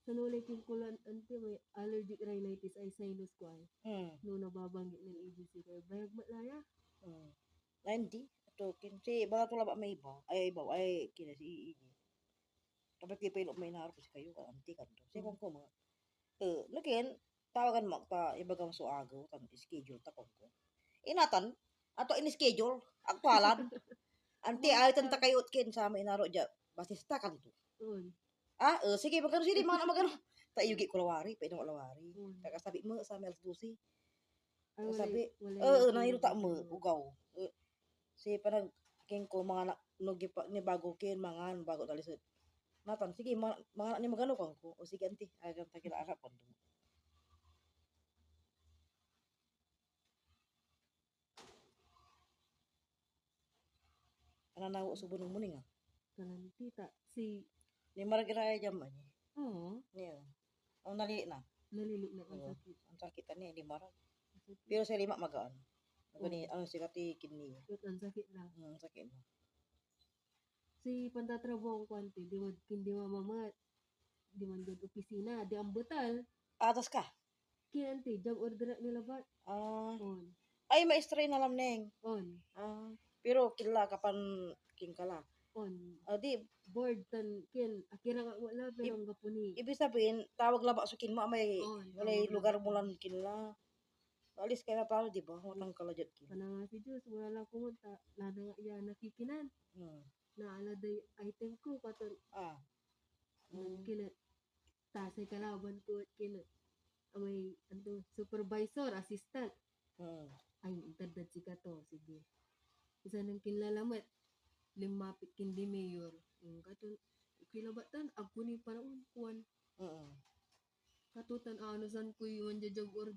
Sanulay king kulan ante may allergic rhinitis ay sinus ko ay. Hmm. No nababanggit ng agency kay bayag malaya. Na hindi. Ito, si baka tula ba may iba? Ay, iba. Ay, kina si Iiji. Dapat di pa ilo may naharap si kayo. Anti ka to. Si kong ko mga. Lakin, tawagan mo ta ibagang so agaw. Tan schedule ta kong ko. Inatan. Ato in-schedule. Aktualan. Anti, ay tan ta kayo utkin sa may naro dya. Basista kan to. Sige, magkano sila, mga na magkano. Taiyugi ko lawari, pwede mo lawari. Kakasabi mo sa Mels Dusi. Sabi, nahiro ta mo, ugaw. Si parang king ko mga ni bago kin mangan bago talisod. Natan, sige, mga ni magano kang ko. O sige, anti, agang takila arap pa. Ano na subunong muning ah. Kalanti ta si Ni maragiraya jaman ni. Oo. Niya. Ang nali na. Nalili na ang sakit. Ang sakit ni di marag. Pero sa lima magaan. Gani ano sigati kidney. Ang sakit na. Ang sakit na. Si pantatrabaho ko kwante, di mamamat. Di man gud opisina, di ambutal. Atas ka? Kinante, job order nila ba? On. Ay, maestra na lam neng. On. Pero kila kapan king kala. On. Di, board tan kin akira nga wala pero ang gapuni. Ibig sabihin, tawag lang sukin mo may walay lugar mo lang kinla. Alis kaya pa di ba? Watang kalajat kin. Kana nga si Diyos, wala lang kumunta. Lada nga iya nakikinan. Naala day item ko katon. Kina tasay kalaban ko kina may anto supervisor, assistant. Ay, intadad si kato, sige. Isa nang kinlalamat. Limapit kindi mayor. Katon kilabatan ako ni paraon kuan. Katutan ano san ko yung jajag order